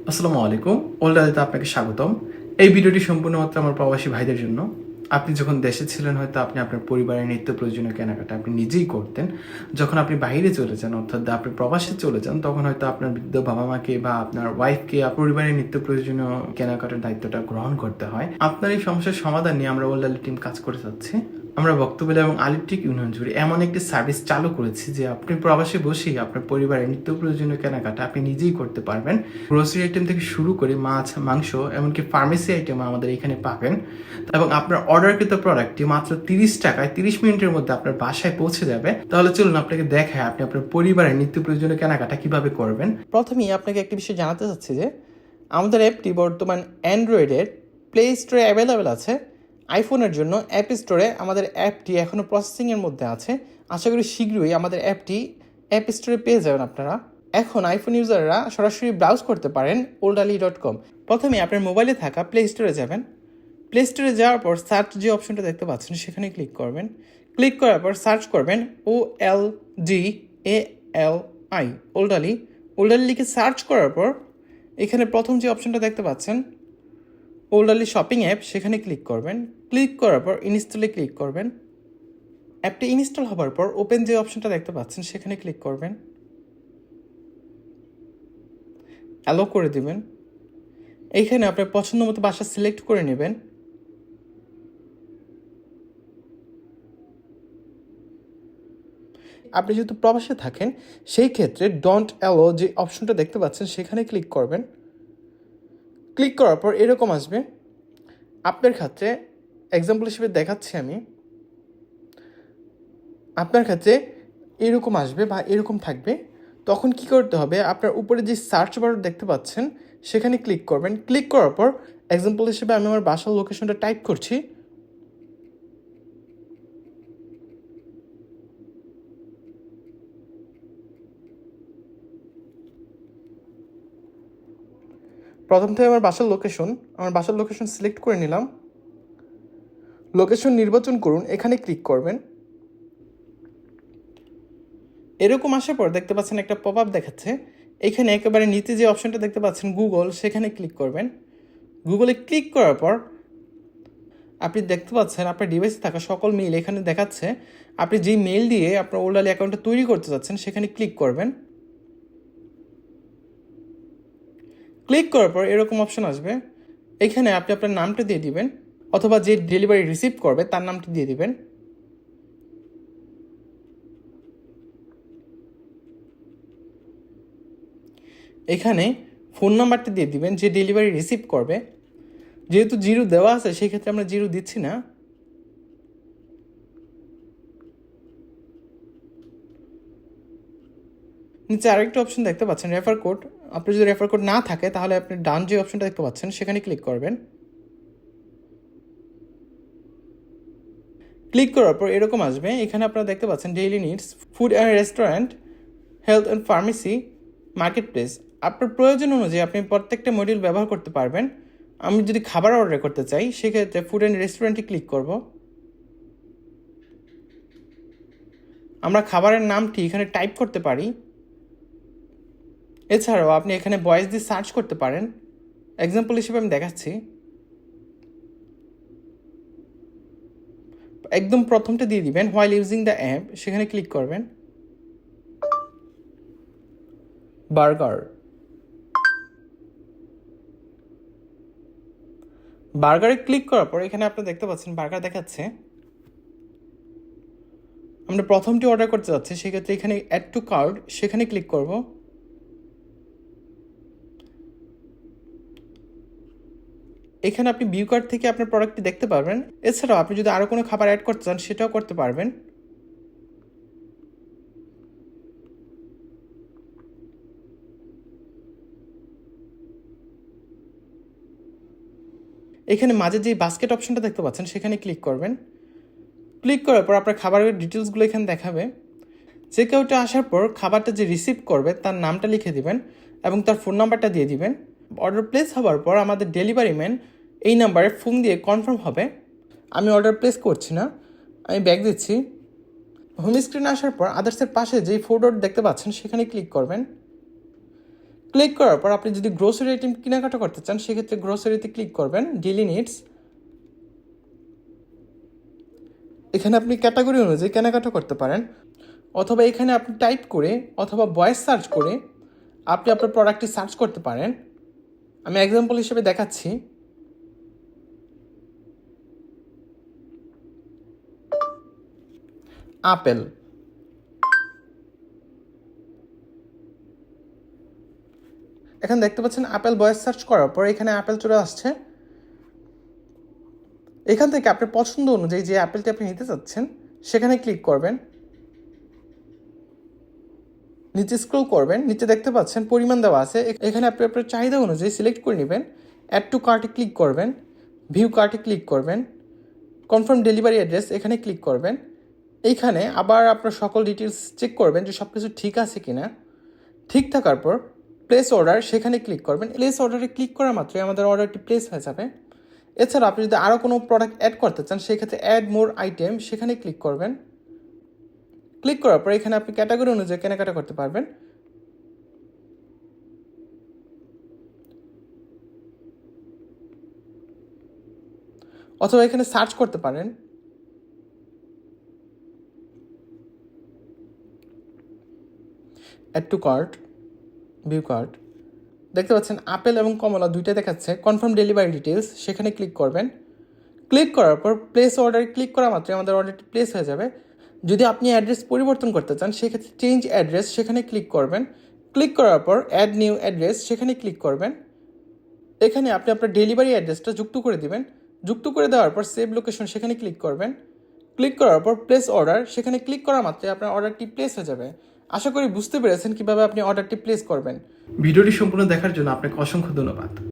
আসসালামু আলাইকুম। ওল্ডাতে আপনাকে স্বাগতম। এই ভিডিওটি সম্পূর্ণমাত্র আমার প্রবাসী ভাইদের জন্য। আপনি যখন দেশে ছিলেন হয়তো আপনি আপনার পরিবারের নিত্য প্রয়োজনীয় কেনাকাটা আপনি নিজেই করতেন। যখন আপনি বাইরে চলে যান অর্থাৎ আপনি প্রবাসে চলে যান তখন হয়তো আপনার বৃদ্ধ বাবা-মাকে বা আপনার ওয়াইফকে পরিবারের নিত্য প্রয়োজনীয় কেনাকাটার দায়িত্বটা গ্রহণ করতে হয়। আপনার এই সমস্যার সমাধান নিয়ে আমরা ওল্ডালি টিম কাজ করে যাচ্ছি। আমরা বক্তব্যলা এবং আলিপ্টিক ইউনিয়ন জুড়ে এমন একটি সার্ভিস চালু করেছি যে আপনি প্রবাসে বসেই আপনার পরিবারের নিত্য প্রয়োজনীয় কেনাকাটা আপনি নিজেই করতে পারবেন। গ্রোসারি আইটেম থেকে শুরু করে মাছ, মাংস এমনকি ফার্মেসি আইটেম আমাদের এখানে পাবেন এবং আপনার অর্ডারকৃত প্রোডাক্টটি মাত্র 30 টাকায় 30 মিনিটের মধ্যে আপনার বাসায় পৌঁছে যাবে। তাহলে চলুন আপনাকে দেখায় আপনি আপনার পরিবারের নিত্য প্রয়োজনীয় কেনাকাটা কিভাবে করবেন। প্রথমেই আপনাকে একটি বিষয় জানাতে চাচ্ছি যে আমাদের অ্যাপটি বর্তমান অ্যান্ড্রয়েডের প্লে স্টোরে অ্যাভেলেবেল আছে। আইফোনের জন্য অ্যাপ স্টোরে আমাদের অ্যাপটি এখনও প্রসেসিংয়ের মধ্যে আছে। আশা করি শীঘ্রই আমাদের অ্যাপটি অ্যাপ স্টোরে পেয়ে যাবেন আপনারা। এখন আইফোন ইউজাররা সরাসরি ব্রাউজ করতে পারেন oldali.com। প্রথমে আপনার মোবাইলে থাকা প্লে স্টোরে যাবেন। প্লে স্টোরে যাওয়ার পর সার্চ যে অপশনটা দেখতে পাচ্ছেন সেখানে ক্লিক করবেন। ক্লিক করার পর সার্চ করবেন OLDALI ওল্ডালি। ওল্ডালি লিখে সার্চ করার পর এখানে প্রথম যে অপশনটা দেখতে পাচ্ছেন ওল্ডালি শপিং অ্যাপ, সেখানে ক্লিক করবেন। ক্লিক করার পর ইনস্টলে ক্লিক করবেন। অ্যাপটি ইনস্টল হওয়ার পর ওপেন যে অপশনটা দেখতে পাচ্ছেন সেখানে ক্লিক করবেন, অ্যালো করে দিবেন। এইখানে আপনার পছন্দ মতো বাসা সিলেক্ট করে নেবেন। আপনি যেহেতু প্রবাসে থাকেন সেই ক্ষেত্রে ডোন্ট অ্যালো যে অপশনটা দেখতে পাচ্ছেন সেখানে ক্লিক করবেন। ক্লিক করার পর এরকম আসবে। আপনার ক্ষেত্রে এক্সাম্পল হিসেবে দেখাচ্ছি আমি, আপনার ক্ষেত্রে এরকম আসবে বা এরকম থাকবে। তখন কি করতে হবে, আপনার উপরে যে সার্চ বার দেখতে পাচ্ছেন সেখানে ক্লিক করবেন। ক্লিক করার পর এক্সাম্পল হিসেবে আমি আমার বাসার লোকেশনটা টাইপ করছি। প্রথম থেকে আমার বাসার লোকেশন সিলেক্ট করে নিলাম। লোকেশন নির্বাচন করুন, এখানে ক্লিক করবেন। এরকম আসার পর দেখতে পাচ্ছেন একটা পপ আপ দেখাচ্ছে। এখানে একেবারে নিচে যে অপশনটা দেখতে পাচ্ছেন গুগল, সেখানে ক্লিক করবেন। গুগলে ক্লিক করার পর আপনি দেখতে পাচ্ছেন আপনার ডিভাইসে থাকা সকল মেইল এখানে দেখাচ্ছে। আপনি যেই মেইল দিয়ে আপনার ওল্ডালি অ্যাকাউন্টটা তৈরি করতে চাচ্ছেন সেখানে ক্লিক করবেন। ক্লিক করার পর এরকম অপশন আসবে। এখানে আপনি আপনার নামটা দিয়ে দিবেন অথবা যে ডেলিভারি রিসিভ করবে তার নামটা দিয়ে দিবেন। এখানে ফোন নাম্বারটা দিয়ে দিবেন যে ডেলিভারি রিসিভ করবে। যেহেতু জিরো দেওয়া আছে সেই ক্ষেত্রে আমরা জিরো দিচ্ছি না। নিচে আরেকটা অপশন দেখতে পাচ্ছেন রেফার কোড। আপনি যদি রেফার কোড না থাকে তাহলে আপনি ডান যে অপশনটা দেখতে পাচ্ছেন সেখানে ক্লিক করবেন। ক্লিক করার পর এরকম আসবে। এখানে আপনারা দেখতে পাচ্ছেন daily needs, food and restaurant, health and pharmacy, market place. আপনার প্রয়োজন অনুযায়ী আপনি প্রত্যেকটা মডিউল ব্যবহার করতে পারবেন। আমি যদি খাবার অর্ডার করতে চাই সেক্ষেত্রে ফুড অ্যান্ড রেস্টুরেন্টে ক্লিক করব। আমরা খাবারের নামটি এখানে টাইপ করতে পারি। এছাড়াও আপনি এখানে ভয়েস দিয়ে সার্চ করতে পারেন। এক্সাম্পল হিসেবে আমি দেখাচ্ছি। একদম প্রথমটা দিয়ে দিবেন হোয়াইল ইউজিং দ্য অ্যাপ, সেখানে ক্লিক করবেন। বার্গারে ক্লিক করার পর এখানে আপনি দেখতে পাচ্ছেন বার্গার দেখাচ্ছে। আমরা প্রথমটি অর্ডার করতে যাচ্ছি সেক্ষেত্রে এখানে অ্যাড টু কার্ট, সেখানে ক্লিক করব। এখানে আপনি ভিউ কার্ট থেকে আপনার প্রোডাক্টটি দেখতে পারবেন। এছাড়াও আপনি যদি আরও কোনো খাবার অ্যাড করতে চান সেটাও করতে পারবেন। এখানে মাঝে যে বাস্কেট অপশনটা দেখতে পাচ্ছেন সেখানে ক্লিক করবেন। ক্লিক করার পর আপনার খাবারের ডিটেলসগুলো এখানে দেখাবে। চেক আউটে আসার পর খাবারটা যে রিসিভ করবে তার নামটা লিখে দিবেন এবং তার ফোন নাম্বারটা দিয়ে দিবেন। অর্ডার প্লেস হওয়ার পর আমাদের ডেলিভারি ম্যান এই নাম্বারে ফোন দিয়ে কনফার্ম হবে। আমি অর্ডার প্লেস করছি না, আমি ব্যাক দিচ্ছি। হোম স্ক্রিনে আসার পর আদার্সের পাশে যেই ফোর ডট দেখতে পাচ্ছেন সেখানে ক্লিক করবেন। ক্লিক করার পর আপনি যদি গ্রোসারি আইটেম কেনাকাটা করতে চান সেক্ষেত্রে গ্রোসারিতে ক্লিক করবেন, ডেইলি নিডস। এখানে আপনি ক্যাটাগরি অনুযায়ী কেনাকাটা করতে পারেন, অথবা এখানে আপনি টাইপ করে অথবা ভয়েস সার্চ করে আপনি আপনার প্রোডাক্টটি সার্চ করতে পারেন। আমি এক্সাম্পল হিসেবে দেখাচ্ছি। আপেল। এখানে দেখতে পাচ্ছেন আপেল ভয়েস সার্চ করার পর এখানে আপেল চলে আসছে। এখান থেকে আপনার পছন্দ অনুযায়ী যে আপেলটি আপনি নিতে চাচ্ছেন সেখানে ক্লিক করবেন, নিচে স্ক্রল করবেন, নিচে দেখতে পাচ্ছেন পরিমাণ দেওয়া আছে। এখানে আপনি আপনার চাহিদা অনুযায়ী সিলেক্ট করে নেবেন, অ্যাড টু কার্টে ক্লিক করবেন, ভিউ কার্টে ক্লিক করবেন, কনফার্ম ডেলিভারি অ্যাড্রেস এখানে ক্লিক করবেন। এইখানে আবার আপনার সকল ডিটেলস চেক করবেন যে সব কিছু ঠিক আছে কিনা। ঠিক থাকার পর প্লেস অর্ডার সেখানে ক্লিক করবেন। প্লেস অর্ডারে ক্লিক করা মাত্রই আমাদের অর্ডারটি প্লেস হয়ে যাবে। এছাড়া আপনি যদি আরও কোনো প্রোডাক্ট অ্যাড করতে চান সেক্ষেত্রে অ্যাড মোর আইটেম সেখানে ক্লিক করবেন। ক্লিক করার পর এখানে আপনি ক্যাটাগরি অনুযায়ী কেনাকাটা করতে পারবেন। অথবা এখানে সার্চ করতে পারেন। Add to cart, view cart. দেখতে পাচ্ছেন আপেল এবং কমলা দুইটা দেখাচ্ছে। কনফার্ম ডেলিভারি ডিটেলস সেখানে ক্লিক করবেন। ক্লিক করার পর প্লেস অর্ডারে ক্লিক করা মাত্রই আমাদের অর্ডারটি প্লেস হয়ে যাবে। যদি আপনি অ্যাড্রেস পরিবর্তন করতে চান সেক্ষেত্রে চেঞ্জ অ্যাড্রেস সেখানে ক্লিক করবেন। ক্লিক করার পর অ্যাড নিউ অ্যাড্রেস সেখানে ক্লিক করবেন। এখানে আপনি আপনার ডেলিভারি অ্যাড্রেসটা যুক্ত করে দিবেন। যুক্ত করে দেওয়ার পর সেভ লোকেশন সেখানে ক্লিক করবেন। ক্লিক করার পর প্লেস অর্ডার সেখানে ক্লিক করা মাত্রই আপনার অর্ডারটি প্লেস হয়ে যাবে। আশা করি বুঝতে পেরেছেন কিভাবে আপনি অর্ডারটি প্লেস করবেন। ভিডিওটি সম্পূর্ণ দেখার জন্য আপনাকে অসংখ্য ধন্যবাদ।